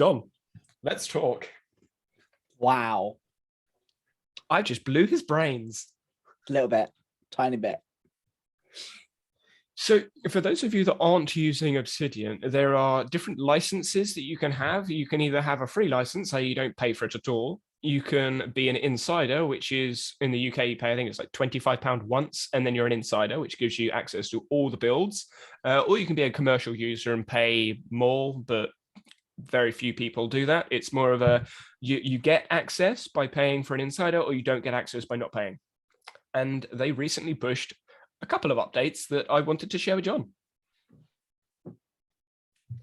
John, let's talk. Wow. I just blew his brains. A little bit, tiny bit. So for those of you that aren't using Obsidian, there are different licenses that you can have. You can either have a free license, so you don't pay for it at all. You can be an insider, which is in the UK, you pay, I think it's like £25 once, and then you're an insider, which gives you access to all the builds. Or you can be a commercial user and pay more, but very few people do that. It's more of a, you get access by paying for an insider, or you don't get access by not paying. And they recently pushed a couple of updates that I wanted to share with John.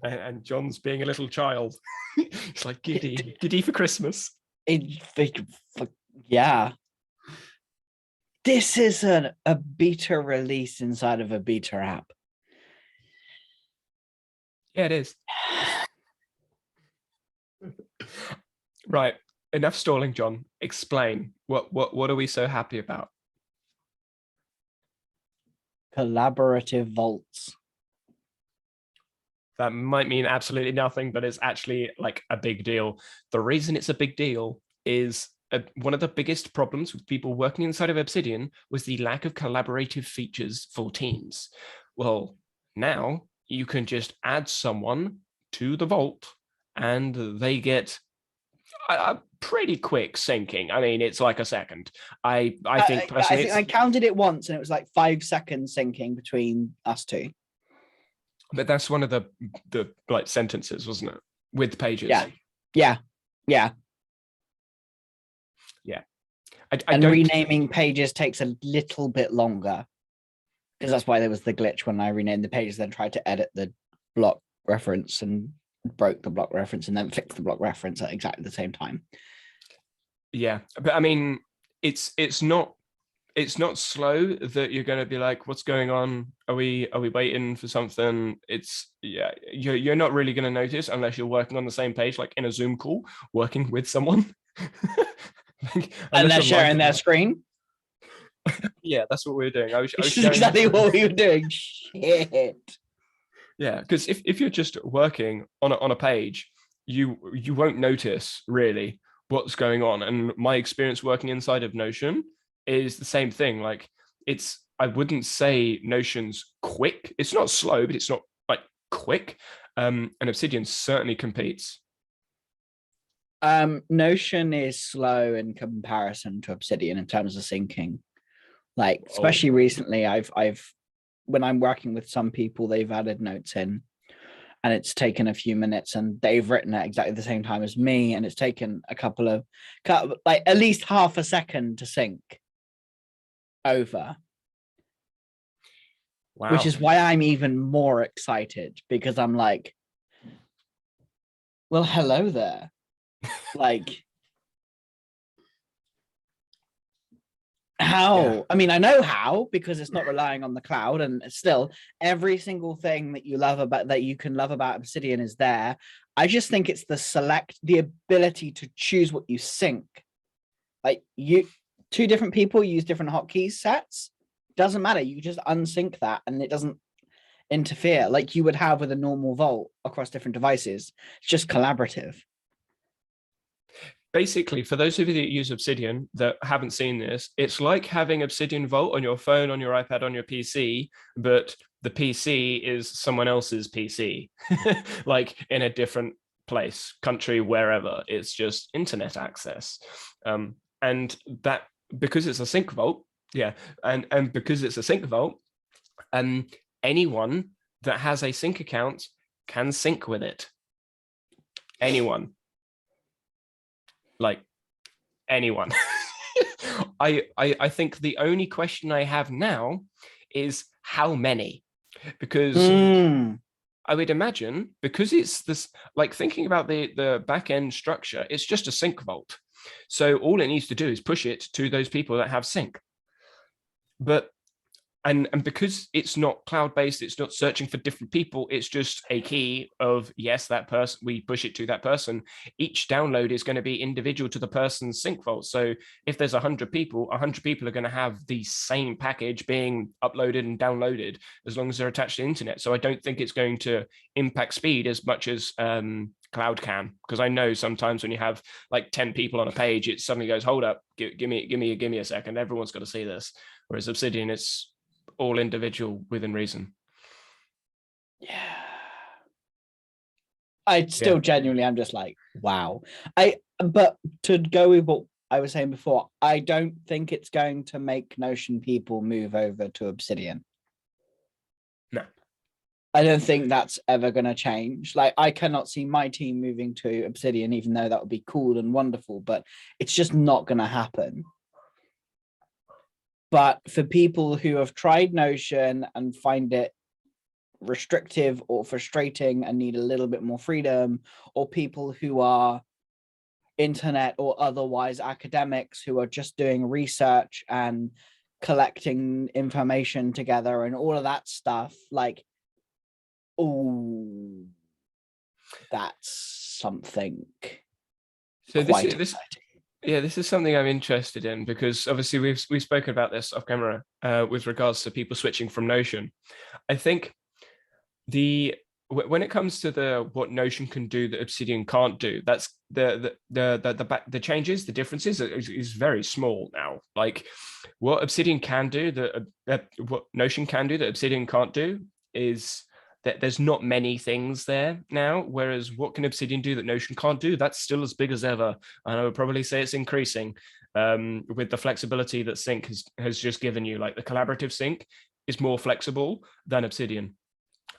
And John's being a little child. It's like giddy for Christmas. Yeah. This isn't a beta release inside of a beta app. Yeah, it is. Right. Enough stalling, John. Explain. What are we so happy about? Collaborative vaults. That might mean absolutely nothing, but it's actually like a big deal. The reason it's a big deal is one of the biggest problems with people working inside of Obsidian was the lack of collaborative features for teams. Well, now you can just add someone to the vault and they get a pretty quick syncing. I mean, it's like a second. I think personally, I counted it once and it was like 5 seconds syncing between us two. But that's one of the like sentences, wasn't it? With pages. Yeah. And renaming pages takes a little bit longer, because that's why there was the glitch when I renamed the pages, then tried to edit the block reference and broke the block reference and then fixed the block reference at exactly the same time. Yeah, but I mean, it's not slow that you're going to be like, what's going on? Are we waiting for something? It's, yeah, you're not really going to notice unless you're working on the same page, like in a Zoom call, working with someone. And they're sharing their screen. Yeah, that's what we were doing. I was exactly what we were doing. Shit. Yeah, because if you're just working on a page, you won't notice really what's going on. And my experience working inside of Notion is the same thing. Like, I wouldn't say Notion's quick. It's not slow, but it's not like quick. And Obsidian certainly competes. Notion is slow in comparison to Obsidian in terms of syncing. Like, especially recently, I've when I'm working with some people, they've added notes in and it's taken a few minutes and they've written at exactly the same time as me. And it's taken like at least half a second to sync over. Wow. Which is why I'm even more excited, because I'm like, well, hello there. Like, how? Yeah. I mean, I know how, because it's not relying on the cloud, and still every single thing that you can love about Obsidian is there. I just think it's the ability to choose what you sync. Like, two different people use different hotkeys sets. Doesn't matter. You just unsync that and it doesn't interfere like you would have with a normal vault across different devices. It's just collaborative. Basically, for those of you that use Obsidian that haven't seen this, it's like having Obsidian Vault on your phone, on your iPad, on your PC, but the PC is someone else's PC, like in a different place, country, wherever. It's just internet access. And that, because it's a sync vault, and because it's a sync vault, anyone that has a sync account can sync with it. Anyone. Like, anyone. I think the only question I have now is how many, because I would imagine, because it's this, like, thinking about the back end structure, it's just a sync vault. So all it needs to do is push it to those people that have sync. But and because it's not cloud-based, it's not searching for different people, it's just a key of, yes, that person, we push it to that person. Each download is going to be individual to the person's sync vault. So if there's 100 people, 100 people are going to have the same package being uploaded and downloaded as long as they're attached to the internet. So I don't think it's going to impact speed as much as Cloud can, because I know sometimes when you have like 10 people on a page, it suddenly goes, hold up, give me a second. Everyone's got to see this. Whereas Obsidian, it's all individual within reason. Yeah. I still genuinely, I'm just like, wow. But to go with what I was saying before, I don't think it's going to make Notion people move over to Obsidian. No. I don't think that's ever going to change. Like, I cannot see my team moving to Obsidian, even though that would be cool and wonderful, but it's just not going to happen. But for people who have tried Notion and find it restrictive or frustrating and need a little bit more freedom, or people who are internet or otherwise academics who are just doing research and collecting information together and all of that stuff, like, oh, that's something So quite exciting. This is something I'm interested in, because obviously we've spoken about this off camera with regards to people switching from Notion. I think when it comes to what Notion can do that Obsidian can't do, that's the changes, the differences is very small now. Like what Obsidian can do that what Notion can do that Obsidian can't do is that there's not many things there now. Whereas what can Obsidian do that Notion can't do? That's still as big as ever, and I would probably say it's increasing with the flexibility that Sync has just given you. Like the collaborative Sync is more flexible than Obsidian.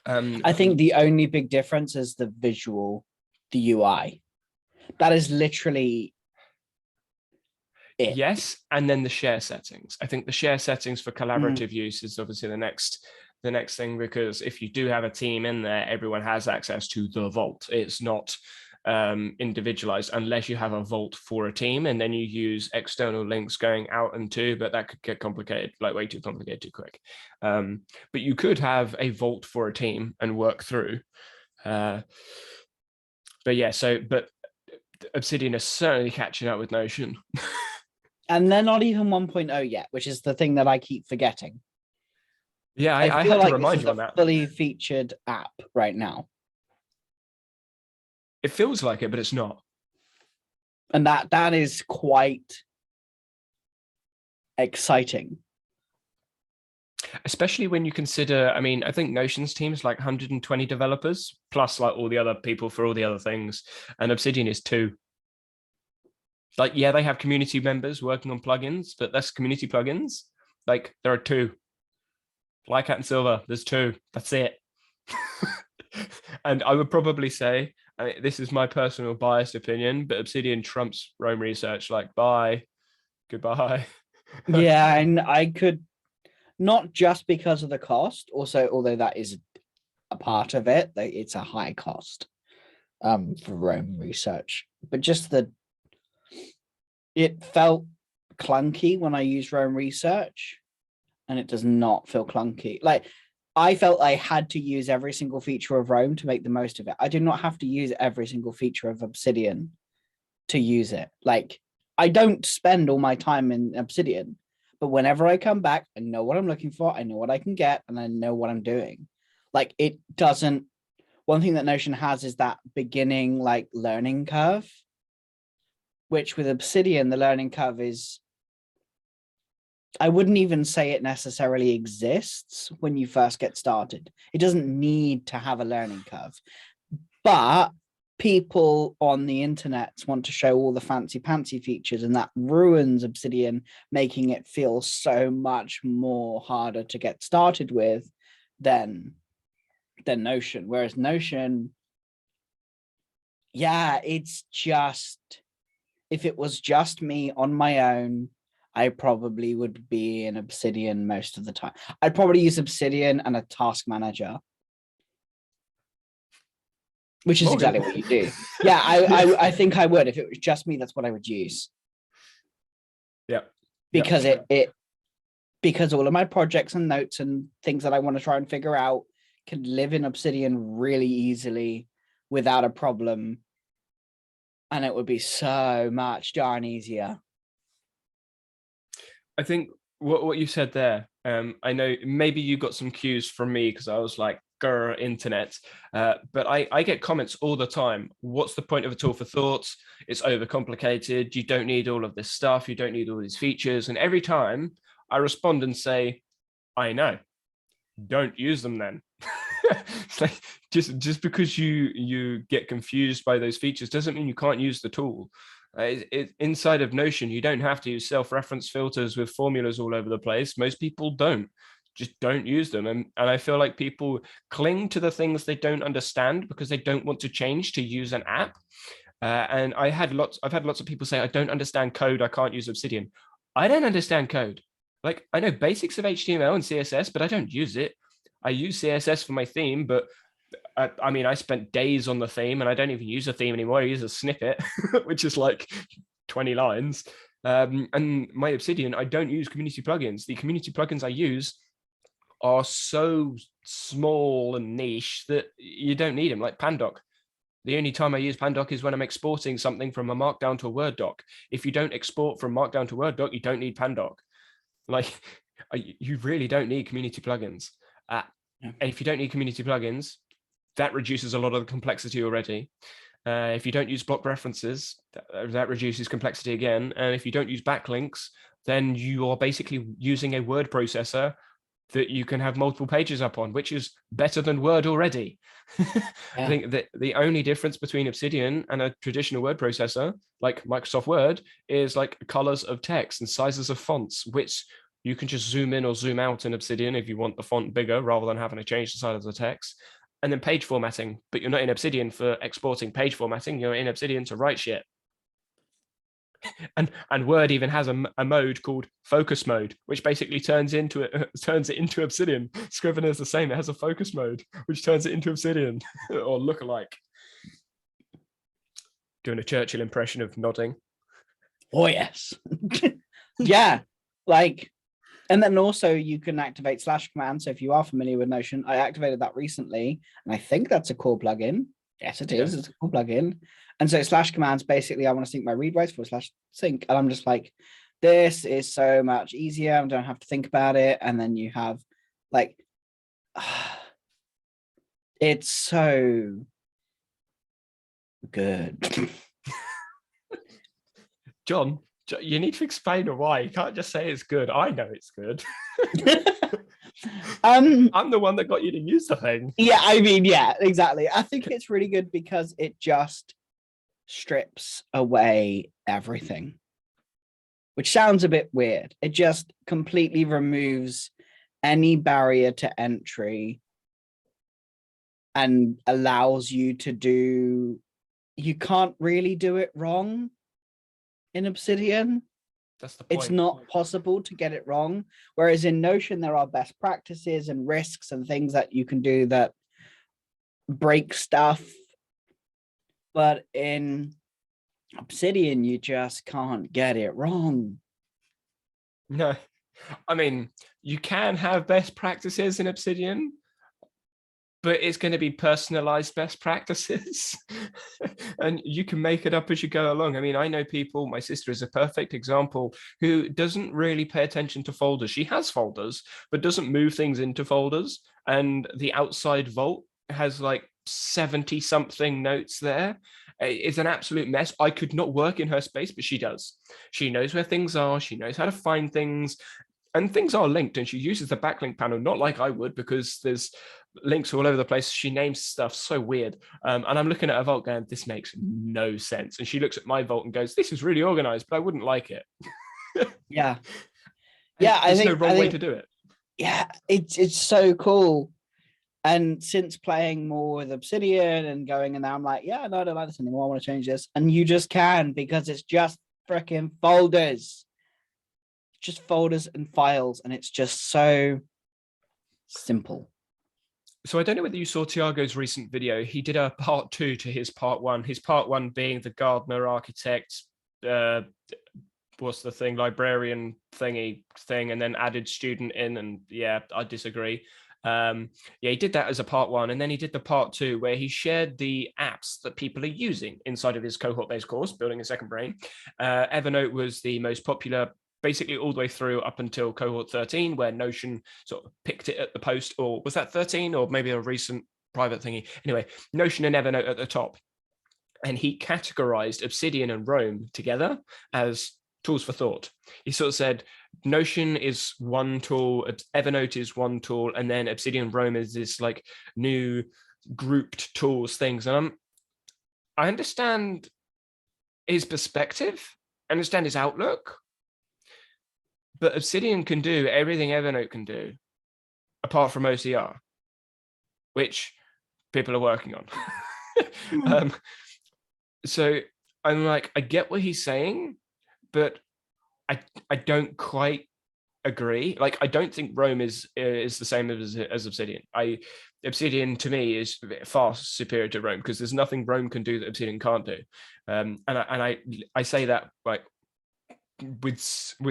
I think the only big difference is the visual, the UI. That is literally it. Yes, and then the share settings. I think the share settings for collaborative use is obviously the next thing, because if you do have a team in there, everyone has access to the vault. It's not individualized unless you have a vault for a team, and then you use external links going out and to, but that could get complicated, like way too complicated too quick. But you could have a vault for a team and work through. But Obsidian is certainly catching up with Notion. And they're not even 1.0 yet, which is the thing that I keep forgetting. Yeah, I feel had like to remind this is you on that. Fully featured app right now. It feels like it, but it's not. And that is quite exciting. Especially when you consider, I mean, I think Notion's team is like 120 developers, plus like all the other people for all the other things. And Obsidian is 2. Like, yeah, they have community members working on plugins, but that's community plugins. Like, there are 2. Like Cat and Silver, there's 2. That's it. And I would probably say, I mean, this is my personal biased opinion, but Obsidian trumps Rome Research. Like, bye, goodbye. Yeah, and I could, not just because of the cost, also, although that is a part of it, it's a high cost for Rome Research, but just it felt clunky when I used Rome Research, and it does not feel clunky. Like, I felt I had to use every single feature of Rome to make the most of it. I do not have to use every single feature of Obsidian to use it. Like, I don't spend all my time in Obsidian, but whenever I come back, I know what I'm looking for, I know what I can get, and I know what I'm doing. Like, it doesn't, one thing that Notion has is that beginning, like, learning curve, which with Obsidian, the learning curve is, I wouldn't even say it necessarily exists when you first get started. It doesn't need to have a learning curve, but people on the internet want to show all the fancy pantsy features, and that ruins Obsidian, making it feel so much more harder to get started with than Notion. Whereas Notion, yeah, it's just, if it was just me on my own, I probably would be in Obsidian most of the time. I'd probably use Obsidian and a task manager, which is exactly what you do. Yeah, I think I would. If it was just me, that's what I would use. Yeah. Because because all of my projects and notes and things that I want to try and figure out can live in Obsidian really easily without a problem. And it would be so much darn easier. I think what you said there, I know maybe you got some cues from me, because I was like internet. But I get comments all the time. What's the point of a tool for thoughts? It's overcomplicated. You don't need all of this stuff. You don't need all these features. And every time I respond and say, I know, don't use them then. It's like, just because you get confused by those features doesn't mean you can't use the tool. Inside of Notion, you don't have to use self-reference filters with formulas all over the place. Most people don't. Just don't use them. And I feel like people cling to the things they don't understand because they don't want to change to use an app. And I've had lots of people say, I don't understand code, I can't use Obsidian. I don't understand code. Like, I know basics of HTML and CSS, but I don't use it. I use CSS for my theme, but I mean, I spent days on the theme and I don't even use a theme anymore. I use a snippet, which is like 20 lines. And my Obsidian, I don't use community plugins. The community plugins I use are so small and niche that you don't need them, like Pandoc. The only time I use Pandoc is when I'm exporting something from a Markdown to a Word doc. If you don't export from Markdown to Word doc, you don't need Pandoc. Like, you really don't need community plugins. And if you don't need community plugins, that reduces a lot of the complexity already. If you don't use block references, that reduces complexity again. And if you don't use backlinks, then you are basically using a word processor that you can have multiple pages up on, which is better than Word already. I think that the only difference between Obsidian and a traditional word processor, like Microsoft Word, is like colors of text and sizes of fonts, which you can just zoom in or zoom out in Obsidian if you want the font bigger rather than having to change the size of the text. And then page formatting, but you're not in Obsidian for exporting page formatting, you're in Obsidian to write shit. And Word even has a mode called focus mode, which basically turns it into Obsidian. Scrivener is the same. It has a focus mode, which turns it into Obsidian or lookalike. Doing a Churchill impression of nodding. Oh, yes. Yeah. Like, and then also you can activate / command. So if you are familiar with Notion, I activated that recently, and I think that's a core plugin. Yes, it is. Yeah. It's a core plugin. And so / commands, basically, I want to sync my read writes / sync. And I'm just like, this is so much easier. I don't have to think about it. And then you have like, it's so good. John, you need to explain why. You can't just say it's good. I know it's good. I'm the one that got you to use the thing. Yeah, I mean, yeah, exactly. I think it's really good because it just strips away everything, which sounds a bit weird. It just completely removes any barrier to entry and allows you to do, you can't really do it wrong in Obsidian. That's the point. It's not possible to get it wrong. Whereas in Notion, there are best practices and risks and things that you can do that break stuff. But in Obsidian, you just can't get it wrong. No, I mean, you can have best practices in Obsidian, but it's going to be personalized best practices. And you can make it up as you go along. I mean, I know people, my sister is a perfect example, who doesn't really pay attention to folders. She has folders, but doesn't move things into folders. And the outside vault has like 70 something notes there. It's an absolute mess. I could not work in her space, but she does. She knows where things are. She knows how to find things. And things are linked, and she uses the backlink panel, not like I would, because there's links all over the place. She names stuff so weird. And I'm looking at her vault going, this makes no sense. And she looks at my vault and goes, this is really organized, but I wouldn't like it. Yeah. Yeah, There's no wrong way to do it. Yeah, it's so cool. And since playing more with Obsidian and going in there, I'm like, yeah, no, I don't like this anymore. I want to change this. And you just can, because it's just freaking folders. Just folders and files, and it's just so simple. So I don't know whether you saw Tiago's recent video. He did a part 2 to his part 1. His part 1 being the gardener, architect, what's the thing, librarian thing, and then added student in. And yeah, I disagree. Yeah, he did that as a part 1, and then he did the part 2 where he shared the apps that people are using inside of his cohort-based course, Building a Second Brain. Evernote was the most popular basically all the way through up until cohort 13, where Notion sort of picked it at the post, or was that 13, or maybe a recent private thingy? Anyway, Notion and Evernote at the top. And he categorized Obsidian and Roam together as tools for thought. He sort of said Notion is one tool, Evernote is one tool, and then Obsidian Roam is this like new grouped tools things. And I understand his perspective, I understand his outlook, but Obsidian can do everything Evernote can do, apart from OCR, which people are working on. So I'm like, I get what he's saying, but I don't quite agree. Like, I don't think Roam is the same as Obsidian. Obsidian to me is far superior to Roam, because there's nothing Roam can do that Obsidian can't do. And I say that like with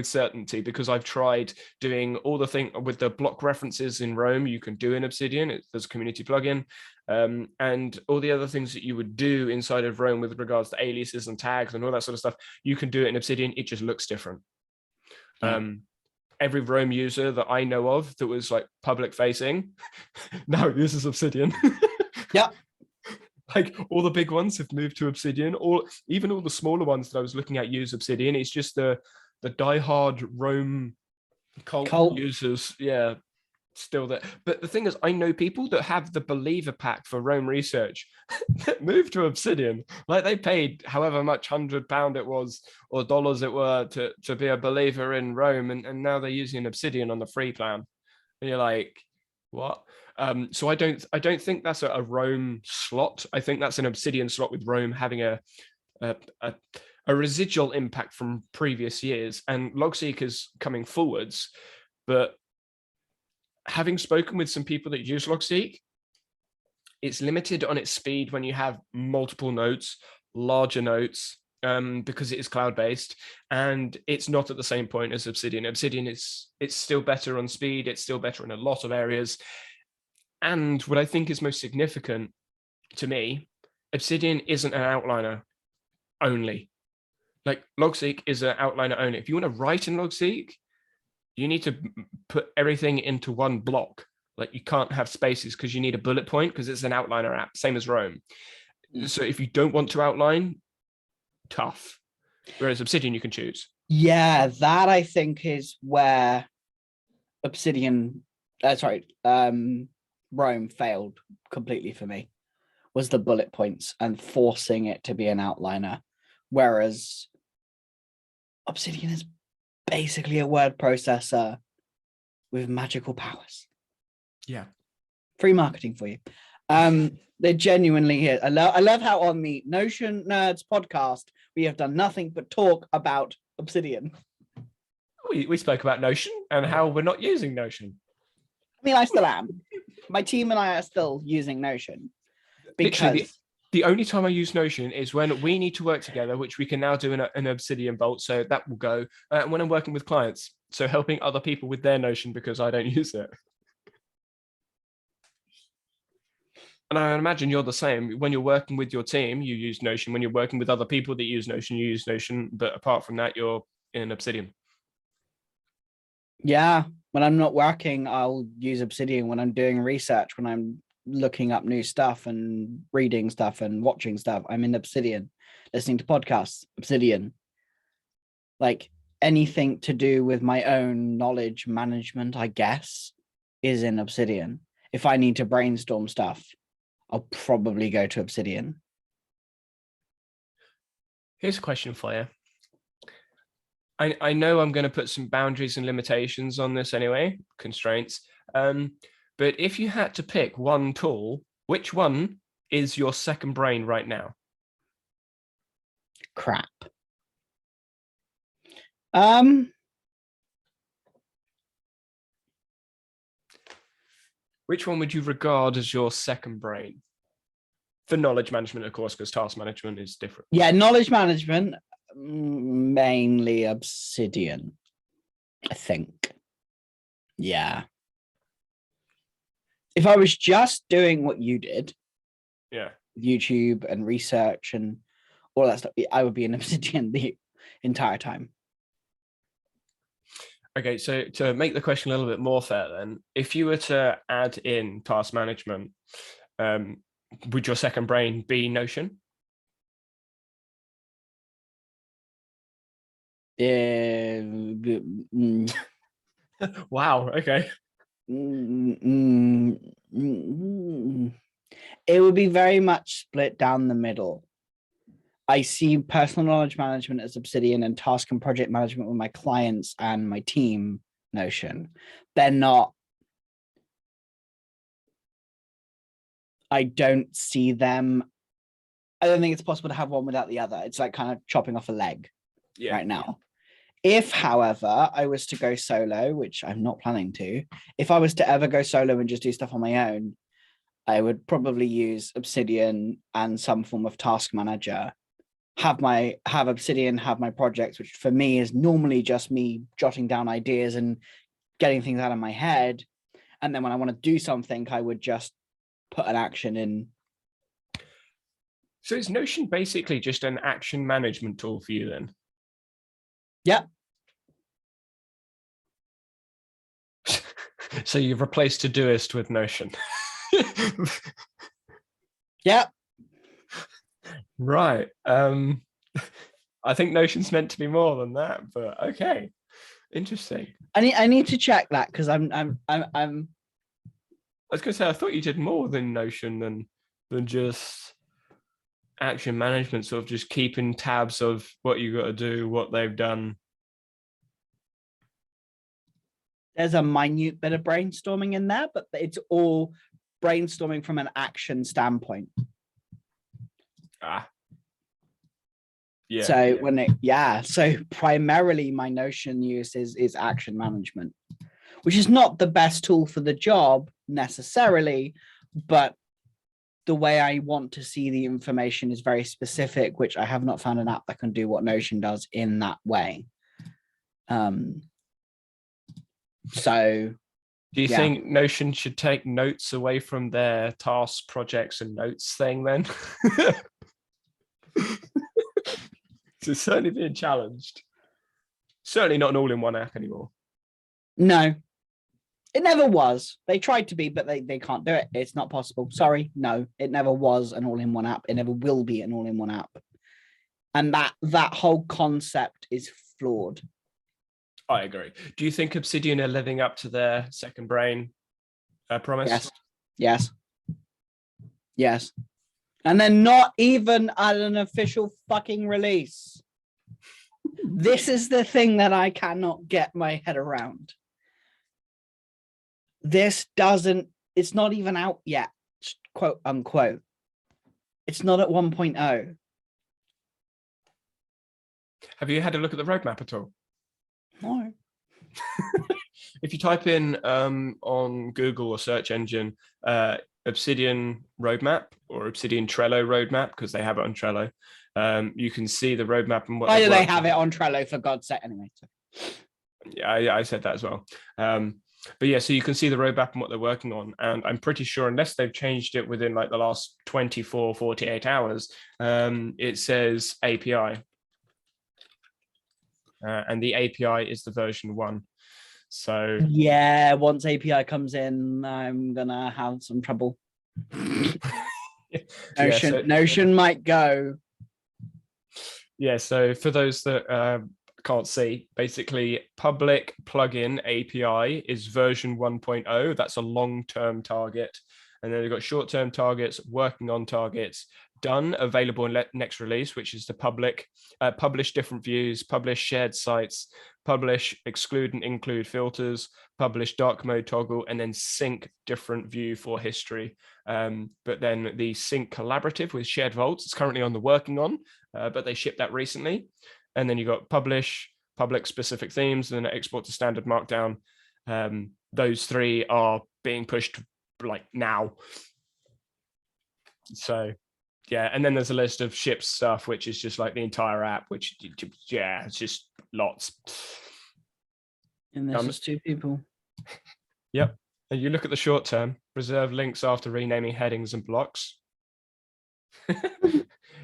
certainty, because I've tried doing all the thing with the block references in Roam you can do in Obsidian. There's a community plugin, and all the other things that you would do inside of Roam with regards to aliases and tags and all that sort of stuff, you can do it in Obsidian. It just looks different. Yeah. Every Roam user that I know of that was like public facing now uses Obsidian. Yeah. Like all the big ones have moved to Obsidian, or even all the smaller ones that I was looking at use Obsidian. It's just the diehard Roam cult users, yeah, still there. But the thing is, I know people that have the Believer pack for Roam research that moved to Obsidian. Like they paid however much £100 it was or dollars it were to be a believer in Roam, and now they're using Obsidian on the free plan. And you're like, what? So I don't think that's a Roam slot. I think that's an Obsidian slot, with Roam having a residual impact from previous years and Logseekers coming forwards. But having spoken with some people that use Logseek, it's limited on its speed when you have multiple nodes, larger nodes, because it is cloud-based, and it's not at the same point as Obsidian. Obsidian it's still better on speed. It's still better in a lot of areas. And what I think is most significant to me, Obsidian isn't an outliner only. Like Logseek is an outliner only. If you want to write in Logseek, you need to put everything into one block. Like you can't have spaces because you need a bullet point, because it's an outliner app, same as Roam. So if you don't want to outline, tough. Whereas Obsidian, you can choose. Yeah, that I think is where Obsidian, Roam failed completely for me, was the bullet points and forcing it to be an outliner. Whereas Obsidian is basically a word processor with magical powers. Yeah. Free marketing for you. They're genuinely here. I love how on the Notion Nerds podcast, we have done nothing but talk about Obsidian. We spoke about Notion and how we're not using Notion. I mean, I still am. My team and I are still using Notion. Because literally, the only time I use Notion is when we need to work together, which we can now do in an Obsidian Bolt, so that will go. And when I'm working with clients, so helping other people with their Notion because I don't use it. And I imagine you're the same. When you're working with your team, you use Notion. When you're working with other people that use Notion, you use Notion. But apart from that, you're in Obsidian. Yeah. When I'm not working, I'll use Obsidian. When I'm doing research, when I'm looking up new stuff and reading stuff and watching stuff, I'm in Obsidian. Listening to podcasts, Obsidian. Like anything to do with my own knowledge management, I guess, is in Obsidian. If I need to brainstorm stuff, I'll probably go to Obsidian. Here's a question for you. I know I'm going to put some boundaries and limitations on this anyway, constraints. But if you had to pick one tool, which one is your second brain right now? Crap. Which one would you regard as your second brain? For knowledge management, of course, because task management is different. Yeah, knowledge management, mainly Obsidian, I think. Yeah. If I was just doing what you did, yeah, YouTube and research and all that stuff, I would be in Obsidian the entire time. Okay, so to make the question a little bit more fair, then, if you were to add in task management, would your second brain be Notion? Wow. Okay. It would be very much split down the middle. I see personal knowledge management as Obsidian and task and project management with my clients and my team Notion. They're not. I don't see them. I don't think it's possible to have one without the other. It's like kind of chopping off a leg right now. If, however, I was to go solo, which I'm not planning to, if I was to ever go solo and just do stuff on my own, I would probably use Obsidian and some form of task manager. Have Obsidian have my projects, which for me is normally just me jotting down ideas and getting things out of my head. And then when I want to do something, I would just put an action in. So is Notion basically just an action management tool for you then? Yeah. So you've replaced Todoist with Notion. Yeah. Right. I think Notion's meant to be more than that, but okay. Interesting. I need to check that because I'm I was gonna say I thought you did more than Notion than just action management, sort of just keeping tabs of what you got to do, what they've done. There's a minute bit of brainstorming in there, but it's all brainstorming from an action standpoint. Yeah. So so primarily my Notion use is action management, which is not the best tool for the job necessarily, but the way I want to see the information is very specific, which I have not found an app that can do what Notion does in that way. So do you think Notion should take notes away from their tasks, projects, and notes thing then? It's certainly being challenged. Certainly not an all-in-one app anymore. No, it never was. They tried to be, but they can't do it. It's not possible. Sorry. No, it never was an all-in-one app. It never will be an all-in-one app. And that whole concept is flawed. I agree. Do you think Obsidian are living up to their second brain promise? Yes. And they're not even at an official fucking release. This is the thing that I cannot get my head around. It's not even out yet, quote unquote. It's not at 1.0. Have you had a look at the roadmap at all? No. If you type in on Google or search engine Obsidian roadmap or Obsidian Trello roadmap, because they have it on Trello, you can see the roadmap and what. Why do they have it on Trello, for God's sake? Anyway. Yeah, I said that as well. But yeah, so you can see the roadmap and what they're working on. And I'm pretty sure, unless they've changed it within like the last 24, 48 hours, it says API. And the API is the version 1. So yeah, once API comes in, I'm gonna have some trouble. Notion might go. Yeah, so for those that can't see, basically public plugin API is version 1.0. That's a long-term target. And then they've got short-term targets, working on targets, done, available in next release, which is the public, publish different views, publish shared sites, publish exclude and include filters, publish dark mode toggle, and then sync different view for history. But then the sync collaborative with shared vaults is currently on the working on, but they shipped that recently. And then you got publish, public specific themes, and then export to standard markdown. Those 3 are being pushed like now. So yeah, and then there's a list of ship stuff, which is just like the entire app, which yeah, it's just lots. And there's just 2 people. Yep. And you look at the short term, preserve links after renaming headings and blocks.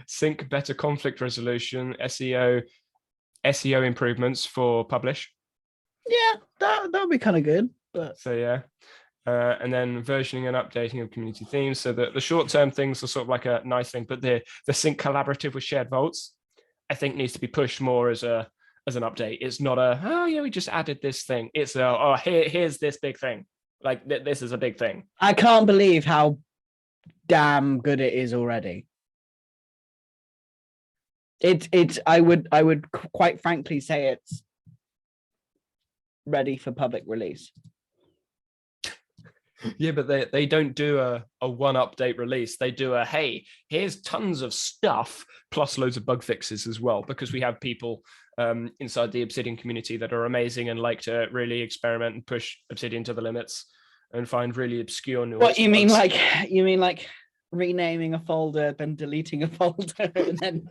Sync better conflict resolution, SEO improvements for publish. Yeah, that'll be kind of good. But So yeah. And then versioning and updating of community themes. So the short-term things are sort of like a nice thing, but the sync collaborative with shared vaults, I think needs to be pushed more as an update. It's not oh yeah, we just added this thing. It's here's this big thing. Like this is a big thing. I can't believe how damn good it is already. It's I would quite frankly say it's ready for public release. Yeah, but they don't do a one update release. They do hey, here's tons of stuff plus loads of bug fixes as well, because we have people inside the Obsidian community that are amazing and like to really experiment and push Obsidian to the limits and find really obscure nuances. What you mean, like renaming a folder, then deleting a folder, and then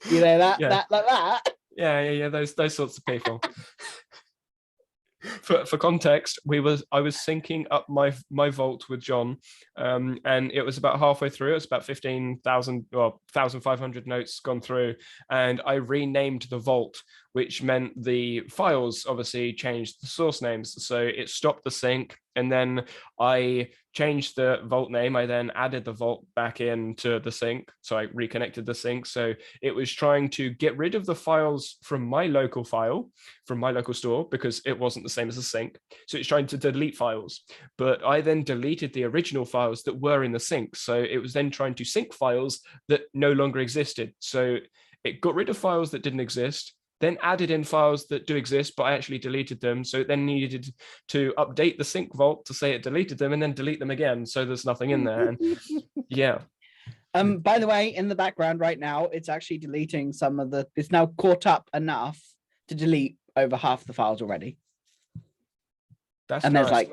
that like that. Yeah. Those sorts of people. For context, I was syncing up my vault with John, and it was about halfway through. It was about 15,000 or 1,500 notes gone through, and I renamed the vault, which meant the files obviously changed the source names, so it stopped the sync. And then I changed the vault name. I then added the vault back into the sync, so I reconnected the sync. So it was trying to get rid of the files from my local file, from my local store, because it wasn't the same as a sync. So it's trying to delete files. But I then deleted the original files that were in the sync. So it was then trying to sync files that no longer existed. So it got rid of files that didn't exist, then added in files that do exist, but I actually deleted them. So it then needed to update the sync vault to say it deleted them and then delete them again. So there's nothing in there. And yeah. By the way, in the background right now, it's actually deleting some of it's now caught up enough to delete over half the files already. That's and nice.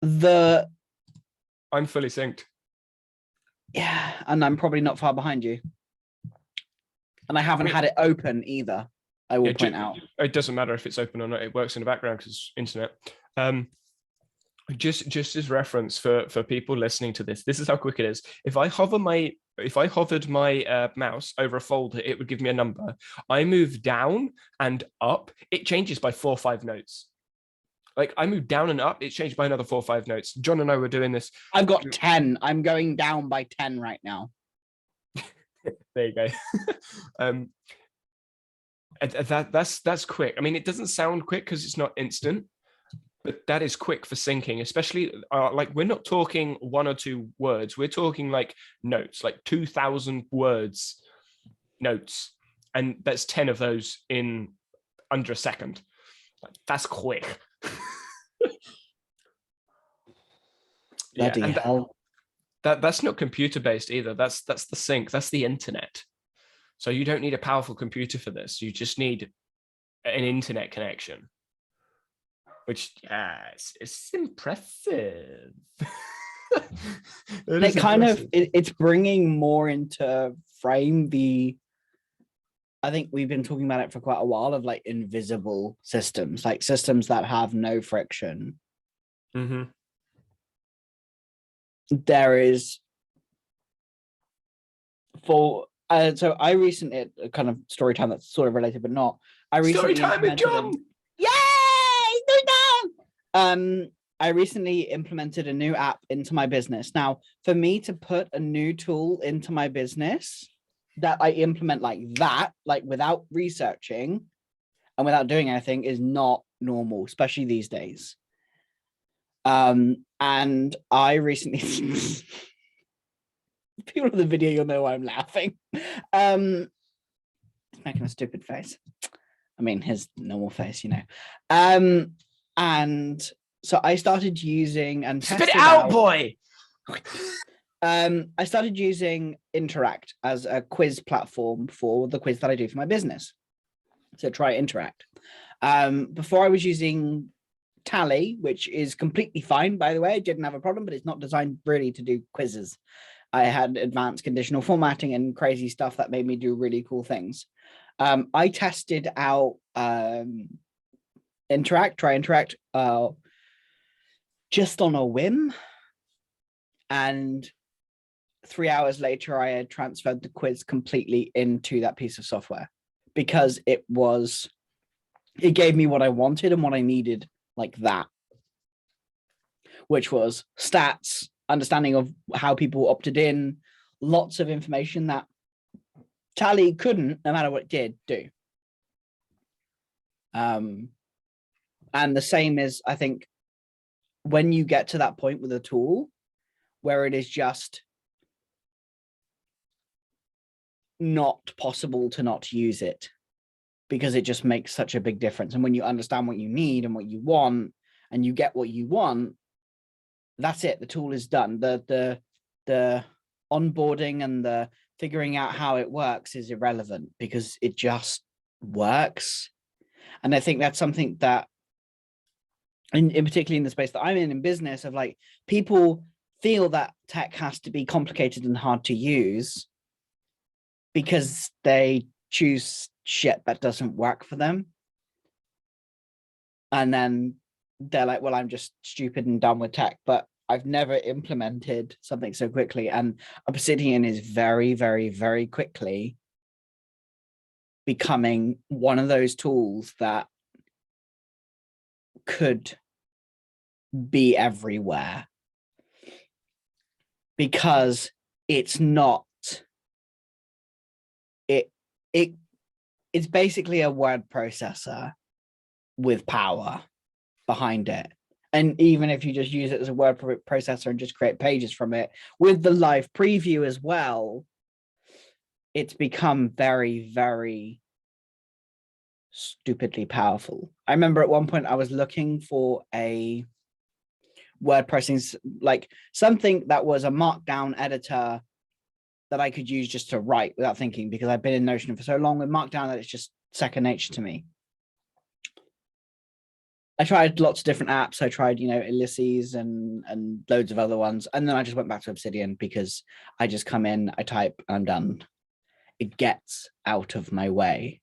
There's I'm fully synced. Yeah, and I'm probably not far behind you. And I haven't had it open either, I will point out. It doesn't matter if it's open or not. It works in the background because internet. Just as reference for people listening to this, this is how quick it is. If I hovered my mouse over a folder, it would give me a number. I move down and up, it changes by 4 or 5 notes. Like I moved down and up, it's changed by another 4 or 5 notes. John and I were doing this. I've got 10. I'm going down by 10 right now. There you go. That's quick. I mean, it doesn't sound quick because it's not instant, but that is quick for syncing, especially like we're not talking 1 or 2 words. We're talking like notes, like 2,000 words notes. And that's 10 of those in under a second. That's quick. Bloody hell. That's not computer based either. That's the sync. That's the internet. So you don't need a powerful computer for this. You just need an internet connection, which it's impressive. It's bringing more into frame I think we've been talking about it for quite a while, of like invisible systems, like systems that have no friction. Mm-hmm. There is so I recently, kind of story time that's sort of related but not. I recently story time with John. Yay! Story time! I recently implemented a new app into my business. Now, for me to put a new tool into my business that I implement like that, like without researching and without doing anything, is not normal, especially these days. And I recently people in the video, you'll know why I'm laughing. He's making a stupid face. I mean, his normal face, and so I started using and spit it out, boy. I started using Interact as a quiz platform for the quiz that I do for my business. So try Interact. Before I was using Tally, which is completely fine, by the way. I didn't have a problem, but it's not designed really to do quizzes. I had advanced conditional formatting and crazy stuff that made me do really cool things. I tested out try Interact just on a whim, and 3 hours later, I had transferred the quiz completely into that piece of software because it gave me what I wanted and what I needed, like that, which was stats, understanding of how people opted in, lots of information that Tally couldn't, no matter what it did, do. And the same is, I think, when you get to that point with a tool where it is just not possible to not use it, because it just makes such a big difference. And when you understand what you need and what you want, and you get what you want, that's it. The tool is done. The onboarding and the figuring out how it works is irrelevant because it just works. And I think that's something that, in particularly in the space that I'm in business, of like, people feel that tech has to be complicated and hard to use because they choose shit that doesn't work for them. And then they're like, well, I'm just stupid and done with tech. But I've never implemented something so quickly. And Obsidian is very, very, very quickly becoming one of those tools that could be everywhere, because it's not, it's basically a word processor with power behind it. And even if you just use it as a word processor and just create pages from it with the live preview as well, it's become very, very stupidly powerful. I remember at one point I was looking for a word processing, like something that was a markdown editor that I could use just to write without thinking, because I've been in Notion for so long with markdown that it's just second nature to me. I tried lots of different apps. I tried, Ulysses and loads of other ones. And then I just went back to Obsidian because I just come in, I type, and I'm done. It gets out of my way.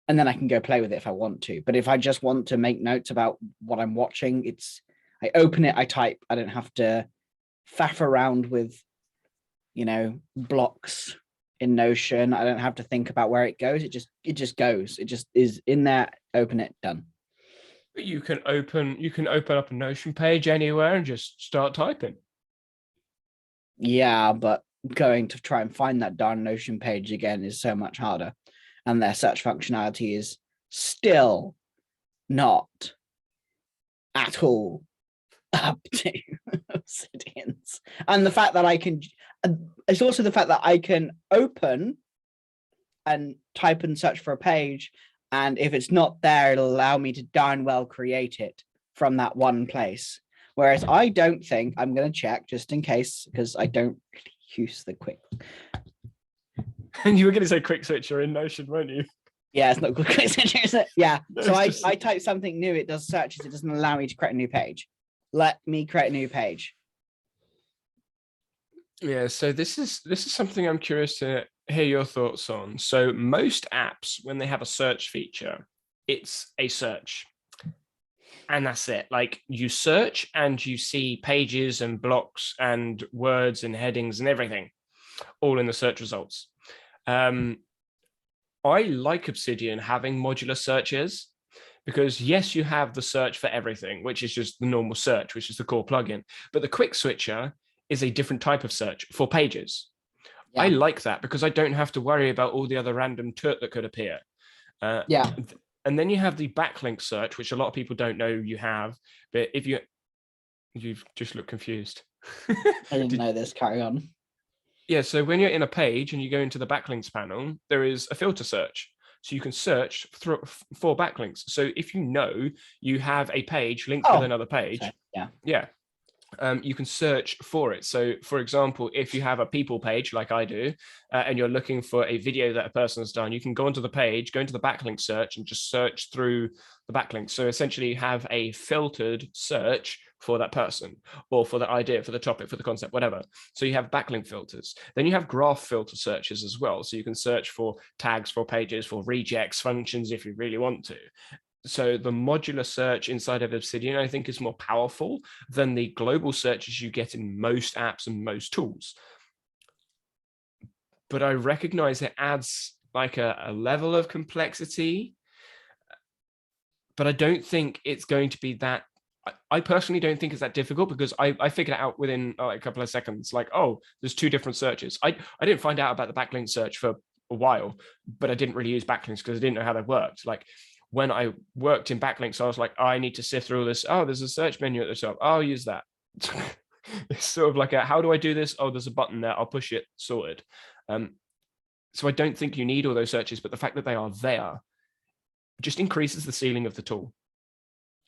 And then I can go play with it if I want to. But if I just want to make notes about what I'm watching, I open it, I type. I don't have to faff around with, blocks in Notion. I don't have to think about where it goes. It just goes. It just is in there, open it, done. You can open up a Notion page anywhere and just start typing. Yeah, but going to try and find that darn Notion page again is so much harder. And their search functionality is still not at all up to Obsidian's. And the fact that it's also the fact that I can open and type and search for a page, and if it's not there, it'll allow me to darn well create it from that one place. Whereas I don't think, I'm going to check just in case, because I don't really use the quick. And you were going to say quick switcher in Notion, weren't you? Yeah, it's not quick switcher, is it? Yeah. So I type something new, it does searches, it doesn't allow me to create a new page. Let me create a new page. Yeah, so this is something I'm curious to hear your thoughts on. So most apps, when they have a search feature, it's a search. And that's it. Like, you search and you see pages and blocks and words and headings and everything all in the search results. I like Obsidian having modular searches, because yes, you have the search for everything, which is just the normal search, which is the core plugin. But the quick switcher is a different type of search for pages. Yeah. I like that because I don't have to worry about all the other random tut that could appear. And then you have the backlink search, which a lot of people don't know you have. But if you've just looked confused. I didn't know this. Carry on. Yeah, so when you're in a page and you go into the backlinks panel, there is a filter search. So you can search for backlinks. So if you have a page linked with another page, you can search for it. So for example, if you have a people page like I do, and you're looking for a video that a person has done, you can go onto the page, go into the backlink search and just search through the backlinks. So essentially you have a filtered search for that person, or for the idea, for the topic, for the concept, whatever. So you have backlink filters. Then you have graph filter searches as well. So you can search for tags, for pages, for rejects, functions, if you really want to. So the modular search inside of Obsidian, I think, is more powerful than the global searches you get in most apps and most tools. but I recognize it adds like a level of complexity, but I don't think it's going to be that. I personally don't think it's that difficult, because I figured it out within a couple of seconds. Like, oh, there's 2 different searches. I didn't find out about the backlink search for a while, but I didn't really use backlinks because I didn't know how they worked. Like when I worked in backlinks, I was like, oh, I need to sift through all this. Oh, there's a search menu at the top. I'll use that. It's sort of like how do I do this? Oh, there's a button there. I'll push it, sorted. So I don't think you need all those searches, but the fact that they are there just increases the ceiling of the tool.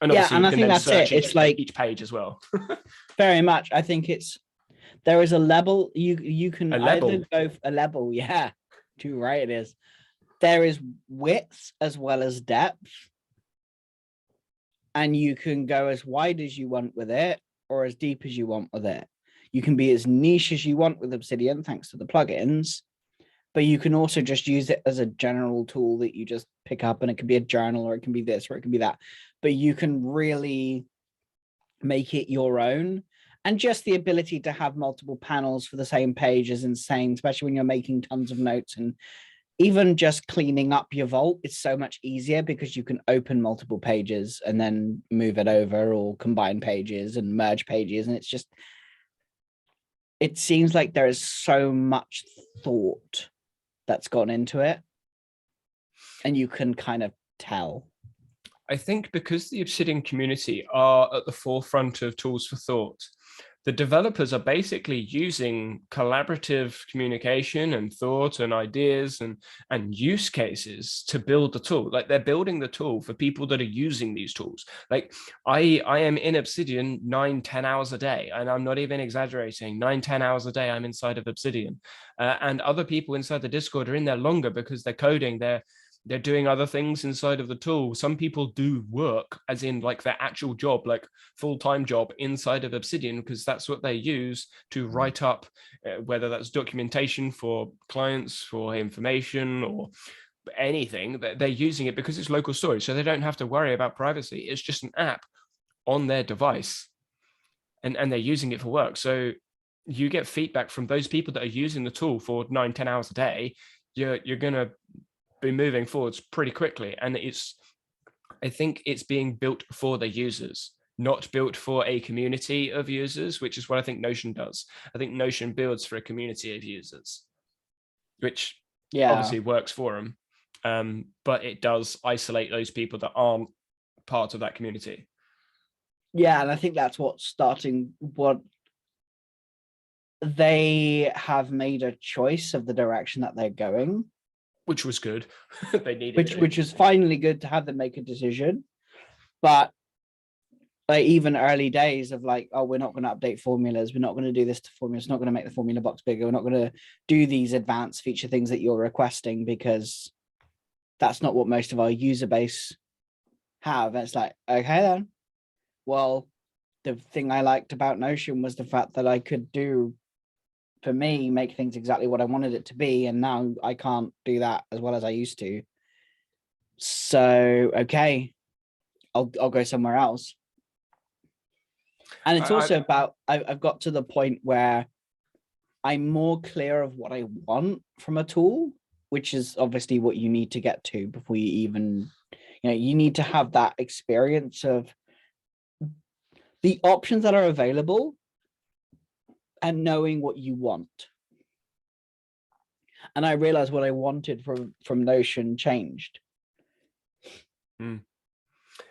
And obviously, and I think that's it. It's like each page as well. Very much. I think there is a level you can either go a level, yeah. Too right it is. There is width as well as depth. And you can go as wide as you want with it, or as deep as you want with it. You can be as niche as you want with Obsidian, thanks to the plugins. But you can also just use it as a general tool that you just pick up, and it can be a journal, or it can be this, or it can be that. But you can really make it your own. And just the ability to have multiple panels for the same page is insane, especially when you're making tons of notes. And even just cleaning up your vault is so much easier, because you can open multiple pages and then move it over, or combine pages and merge pages. And it seems like there is so much thought that's gone into it, and you can kind of tell. I think because the Obsidian community are at the forefront of tools for thought, the developers are basically using collaborative communication and thought and ideas and use cases to build the tool. Like they're building the tool for people that are using these tools. Like I am in Obsidian 9-10 hours a day, and I'm not even exaggerating. 9-10 hours a day I'm inside of Obsidian, and other people inside the Discord are in there longer because they're coding, they're doing other things inside of the tool. Some people do work, as in like their actual job, like full-time job inside of Obsidian, because that's what they use to write up, whether that's documentation for clients, for information, or anything. They're using it because it's local storage, so they don't have to worry about privacy. It's just an app on their device, and they're using it for work. So you get feedback from those people that are using the tool for 9-10 hours a day. You're going to be moving forwards pretty quickly. And I think it's being built for the users, not built for a community of users, which is what I think Notion does. I think Notion builds for a community of users, which obviously works for them. But it does isolate those people that aren't part of that community. Yeah, and I think that's what they have made a choice of the direction that they're going. Which was good. They needed which is finally good to have them make a decision. But like even early days of like, oh, we're not going to update formulas, we're not going to do this to formulas, we're not going to make the formula box bigger, we're not going to do these advanced feature things that you're requesting, because that's not what most of our user base have. And it's like, okay then. Well, the thing I liked about Notion was the fact that I could do, for me, make things exactly what I wanted it to be, and now I can't do that as well as I used to. So okay, I'll go somewhere else. And it's also about I've got to the point where I'm more clear of what I want from a tool, which is obviously what you need to get to before you even, you need to have that experience of the options that are available and knowing what you want. And I realized what I wanted from Notion changed.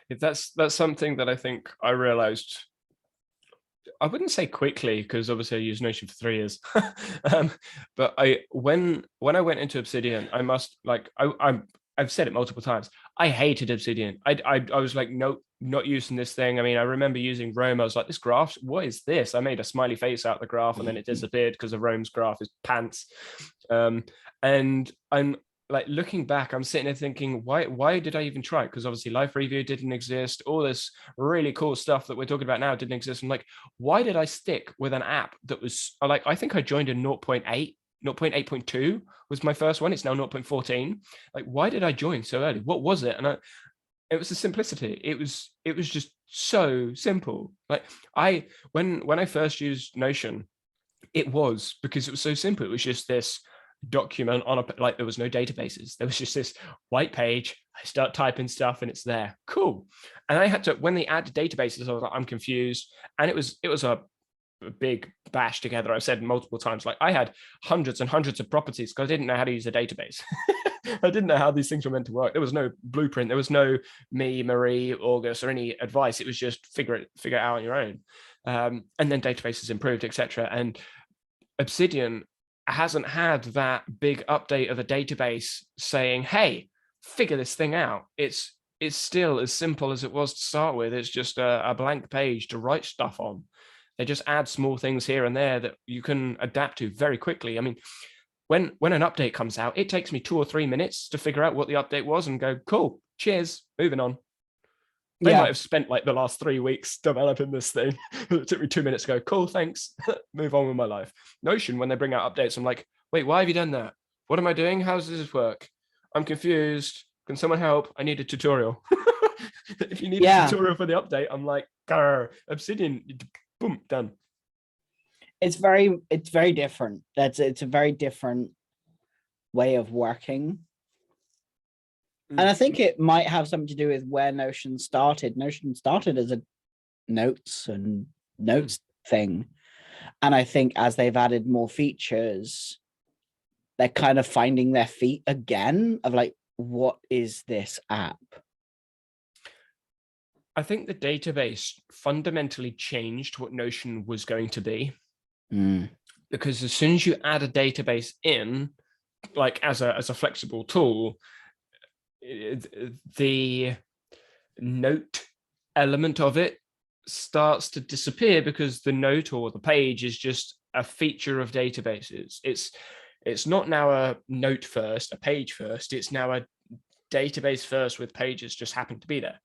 That's something that I think I realized, I wouldn't say quickly, because obviously I used Notion for 3 years. But when I went into Obsidian, I must, like, I've said it multiple times, I hated Obsidian. I was like, nope, not using this thing. I mean, I remember using Rome. I was like, this graph, what is this? I made a smiley face out of the graph, and then it disappeared because of Rome's graph is pants. And I'm like, looking back, I'm sitting there thinking, why did I even try? Because obviously Live Review didn't exist. All this really cool stuff that we're talking about now didn't exist. I'm like, why did I stick with an app that was like, I think I joined in 0.8. 0.8.2 was my first one. It's now 0.14. Like, why did I join so early? What was it? And it was the simplicity. It was just so simple. Like when I first used Notion, it was because it was so simple. It was just this document on a, like, there was no databases. There was just this white page. I start typing stuff and it's there. Cool. And I had to, when they add databases, I was like, I'm confused. And it was a big bash together. I've said multiple times, like I had hundreds and hundreds of properties because I didn't know how to use a database. I didn't know how these things were meant to work. There was no blueprint. There was no me, Marie, August, or any advice. It was just figure it out on your own. And then databases improved, etc. And Obsidian hasn't had that big update of a database saying, hey, figure this thing out. It's still as simple as it was to start with. It's just a blank page to write stuff on. They just add small things here and there that you can adapt to very quickly. I mean, when an update comes out, it takes me 2 or 3 minutes to figure out what the update was and go, cool, cheers, moving on. They might have spent like the last 3 weeks developing this thing. It took me 2 minutes to go, cool, thanks, move on with my life. Notion, when they bring out updates, I'm like, wait, why have you done that? What am I doing? How does this work? I'm confused. Can someone help? I need a tutorial. If you need a tutorial for the update, I'm like, Obsidian, boom, done. It's very different. It's a very different way of working. And I think it might have something to do with where Notion started. Notion started as a notes thing. And I think as they've added more features, they're kind of finding their feet again of like, what is this app? I think the database fundamentally changed what Notion was going to be. Because as soon as you add a database in, like as a flexible tool, the note element of it starts to disappear because the note or the page is just a feature of databases. It's not now a note first, a page first. It's now a database first with pages just happen to be there.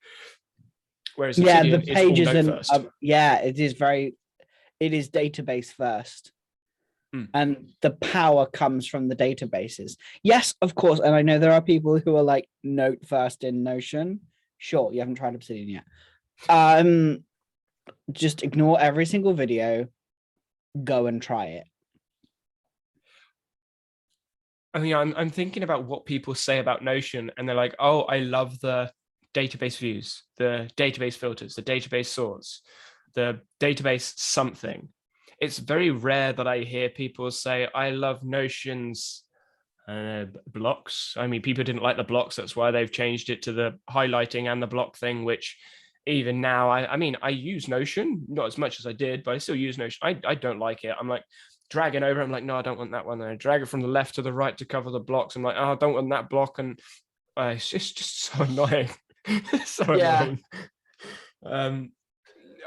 Whereas Obsidian the pages is all note first. It is database first. And the power comes from the databases. Yes, of course. And I know there are people who are like note first in Notion. Sure, you haven't tried Obsidian yet. Just ignore every single video. Go and try it. I mean, I'm thinking about what people say about Notion, and they're like, oh, I love the database views, the database filters, the database sorts, the database something. It's very rare that I hear people say, I love Notion's blocks. I mean, people didn't like the blocks. That's why they've changed it to the highlighting and the block thing, which even now, I mean, I use Notion, not as much as I did, but I still use Notion. I don't like it. I'm like dragging over. I'm like, no, I don't want that one. And I drag it from the left to the right to cover the blocks. I'm like, oh, I don't want that block. And it's just so annoying. So annoying.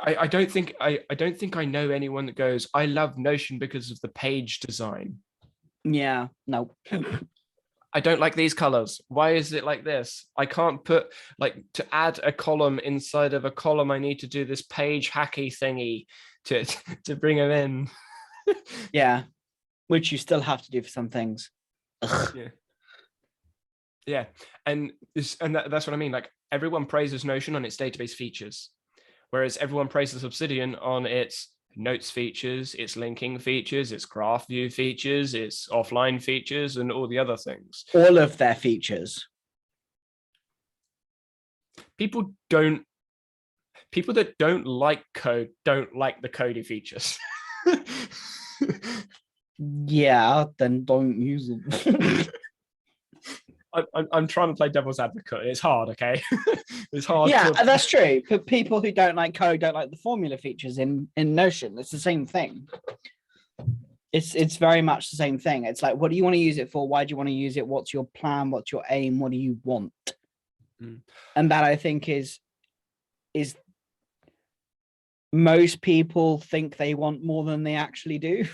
I don't think I know anyone that goes, I love Notion because of the page design. Yeah, no. I don't like these colors. Why is it like this? I can't put, like, to add a column inside of a column, I need to do this page hacky thingy to bring them in. Yeah, which you still have to do for some things. Yeah. And that's what I mean. Like, everyone praises Notion on its database features, whereas everyone praises Obsidian on its notes features, its linking features, its graph view features, its offline features, and all the other things. All of their features. People that don't like code don't like the Cody features. Yeah, then don't use it. I'm trying to play devil's advocate. It's hard, okay? It's hard. Yeah, that's true. But people who don't like code don't like the formula features in Notion. It's the same thing. It's very much the same thing. It's like, what do you want to use it for? Why do you want to use it? What's your plan? What's your aim? What do you want? And that, I think, is most people think they want more than they actually do.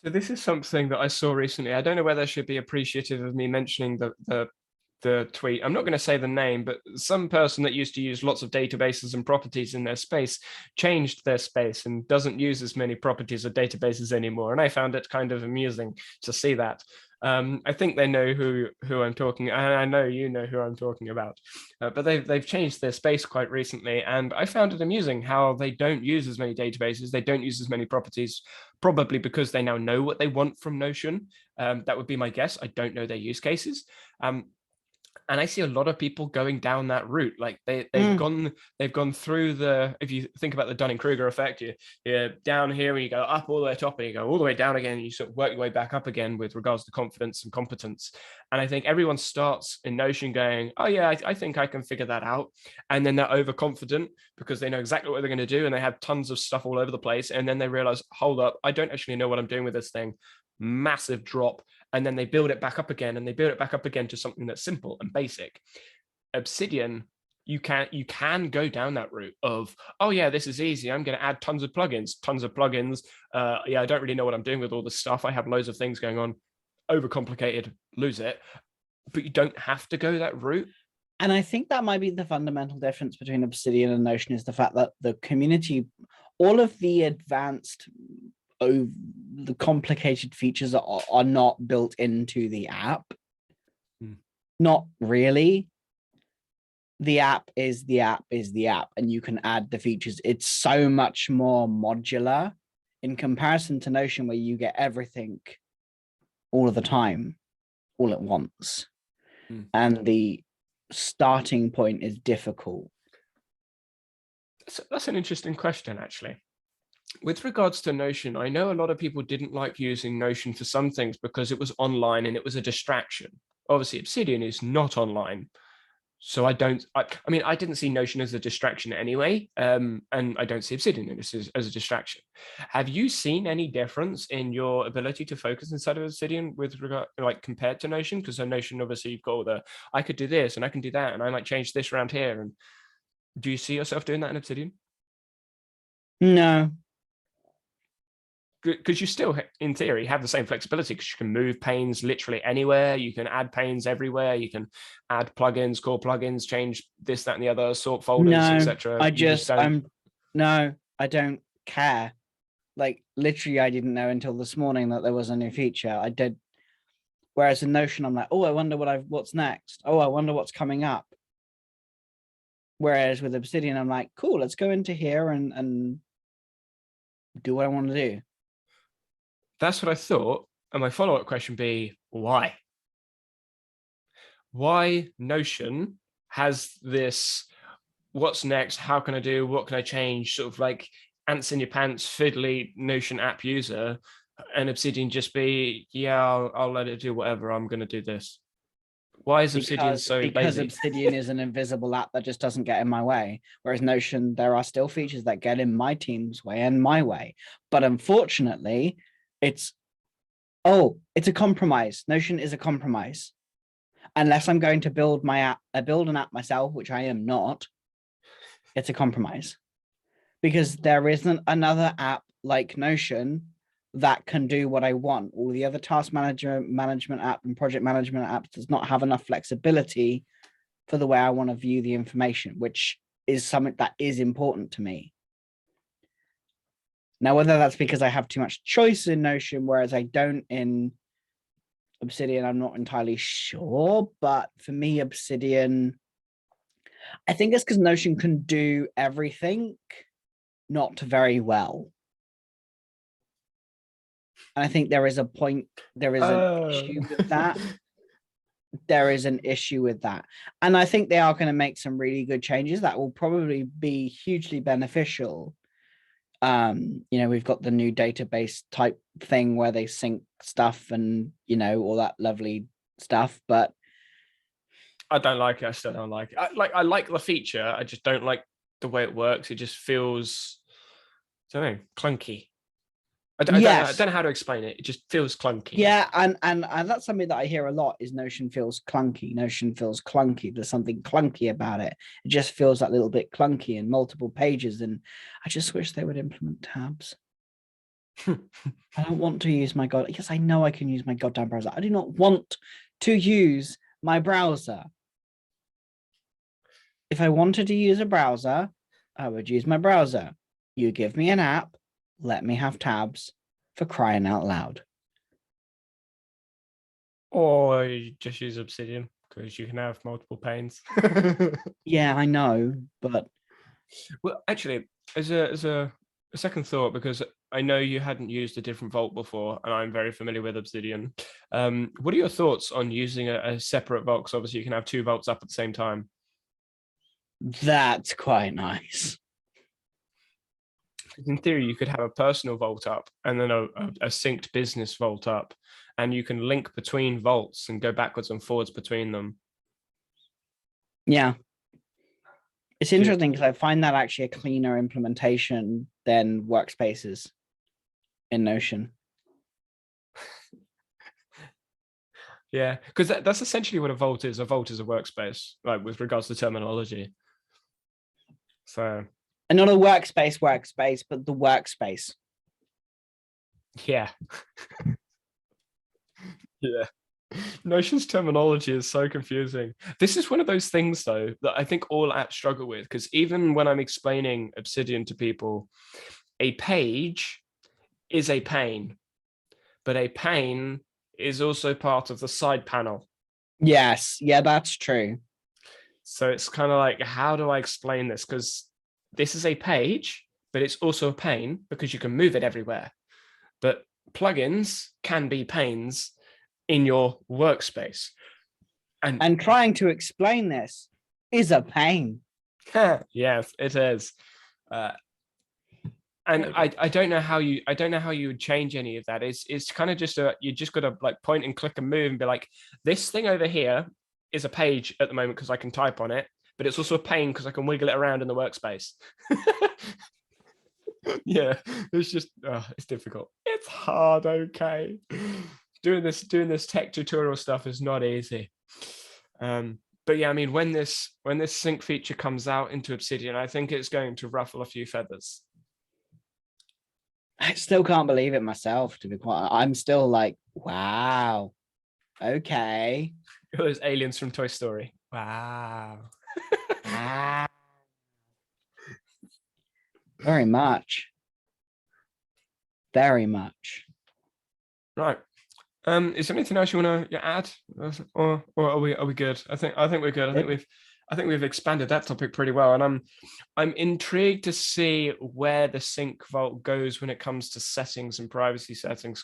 So this is something that I saw recently. I don't know whether I should be appreciative of me mentioning the the tweet. I'm not going to say the name, but some person that used to use lots of databases and properties in their space changed their space and doesn't use as many properties or databases anymore. And I found it kind of amusing to see that. I think they know who I'm talking, and I know you know who I'm talking about. But they've changed their space quite recently, and I found it amusing how they don't use as many databases, they don't use as many properties, probably because they now know what they want from Notion. That would be my guess. I don't know their use cases. And I see a lot of people going down that route. Like they've gone through the, if you think about the Dunning-Kruger effect, you're down here and you go up all the way top and you go all the way down again and you sort of work your way back up again with regards to confidence and competence. And I think everyone starts in Notion going, oh yeah, I think I can figure that out. And then they're overconfident because they know exactly what they're going to do and they have tons of stuff all over the place. And then they realize, hold up, I don't actually know what I'm doing with this thing. Massive drop. And then they build it back up again and they build it back up again to something that's simple and basic. Obsidian, you can go down that route of, oh yeah, this is easy. I'm going to add tons of plugins. Yeah, I don't really know what I'm doing with all this stuff. I have loads of things going on. Overcomplicated, lose it. But you don't have to go that route. And I think that might be the fundamental difference between Obsidian and Notion is the fact that the community, all of the advanced, the complicated features are not built into the app. Not really. The app is the app is the app, and you can add the features. It's so much more modular in comparison to Notion, where you get everything all of the time, all at once. And the starting point is difficult. So that's an interesting question, actually. With regards to Notion, I know a lot of people didn't like using Notion for some things because it was online and it was a distraction. Obviously, Obsidian is not online. So I didn't see Notion as a distraction anyway. And I don't see Obsidian as a distraction. Have you seen any difference in your ability to focus inside of Obsidian with regard, like compared to Notion? Because on Notion, obviously, you've got all the, I could do this and I can do that and I might change this around here. And do you see yourself doing that in Obsidian? No. Because you still, in theory, have the same flexibility because you can move panes literally anywhere. You can add panes everywhere. You can add plugins, core plugins, change this, that, and the other, sort folders, etc. No, I don't care. Like literally, I didn't know until this morning that there was a new feature. I did. Whereas in Notion, I'm like, oh, I wonder what's next. Oh, I wonder what's coming up. Whereas with Obsidian, I'm like, cool, let's go into here and do what I want to do. That's what I thought. And my follow-up question be, why? Why Notion has this, what's next? How can I do? What can I change? Sort of like ants in your pants, fiddly Notion app user, and Obsidian just be, yeah, I'll let it do whatever. I'm going to do this. Why is Obsidian so lazy? Because Obsidian is an invisible app that just doesn't get in my way. Whereas Notion, there are still features that get in my team's way and my way. But unfortunately, it's a compromise. Notion is a compromise. Unless I'm going to build an app myself, which I am not, it's a compromise. Because there isn't another app like Notion that can do what I want. All the other task management app and project management apps does not have enough flexibility for the way I want to view the information, which is something that is important to me. Now, whether that's because I have too much choice in Notion, whereas I don't in Obsidian, I'm not entirely sure. But for me, Obsidian, I think it's because Notion can do everything, not very well. And I think there is an issue with that. There is an issue with that. And I think they are going to make some really good changes that will probably be hugely beneficial. We've got the new database type thing where they sync stuff and, all that lovely stuff, but I don't like it. I still don't like it. I like the feature. I just don't like the way it works. It just feels, I don't know, clunky. I don't know how to explain it. It just feels clunky. Yeah, and that's something that I hear a lot is Notion feels clunky. Notion feels clunky. There's something clunky about it. It just feels that little bit clunky in multiple pages. And I just wish they would implement tabs. I don't want to use my yes, I know I can use my goddamn browser. I do not want to use my browser. If I wanted to use a browser, I would use my browser. You give me an app, let me have tabs, for crying out loud. Or you just use Obsidian because you can have multiple panes. Yeah, I know, but Well, actually, as a second thought, because I know you hadn't used a different vault before, and I'm very familiar with Obsidian. What are your thoughts on using a separate vault? Because obviously you can have two vaults up at the same time. that's quite nice. In theory, you could have a personal vault up and then a synced business vault up, and you can link between vaults and go backwards and forwards between them. Yeah. It's interesting because I find that actually a cleaner implementation than workspaces in Notion. Yeah, because that's essentially what a vault is. A vault is a workspace, like with regards to terminology. So, And not a workspace, but the workspace. yeah. Yeah. Notion's terminology is so confusing. This is one of those things, though, that I think all apps struggle with, because even when I'm explaining Obsidian to people, a page is a pane, but a pane is also part of the side panel. Yes, yeah, that's true. So it's kind of like, how do I explain this? Because this is a page, but it's also a pane because you can move it everywhere. But plugins can be panes in your workspace. And trying to explain this is a pain. Yes, it is. And I don't know how you would change any of that. It's kind of just you just got to like point and click and move and be like, this thing over here is a page at the moment because I can type on it, but it's also a pane because I can wiggle it around in the workspace. Yeah, it's just it's difficult. It's hard. Okay, doing this tech tutorial stuff is not easy. But yeah, I mean, when this sync feature comes out into Obsidian, I think it's going to ruffle a few feathers. I still can't believe it myself, to be quite. I'm still like, wow, okay. Those aliens from Toy Story. Wow. Very much. Very much. Right. Is there anything else you want to add, or are we good? I think we're good. I think we've expanded that topic pretty well, and I'm intrigued to see where the sync vault goes when it comes to settings and privacy settings.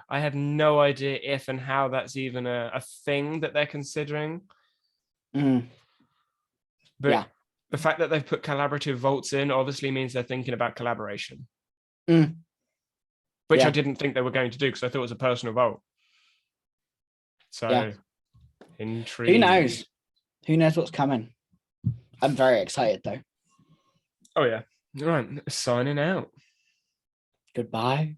I have no idea if and how that's even a thing that they're considering. Mm. But yeah, the fact that they've put collaborative vaults in obviously means they're thinking about collaboration, which I didn't think they were going to do because I thought it was a personal vault. So, intrigued. Who knows? Who knows what's coming? I'm very excited though. Oh yeah. All right. Signing out. Goodbye.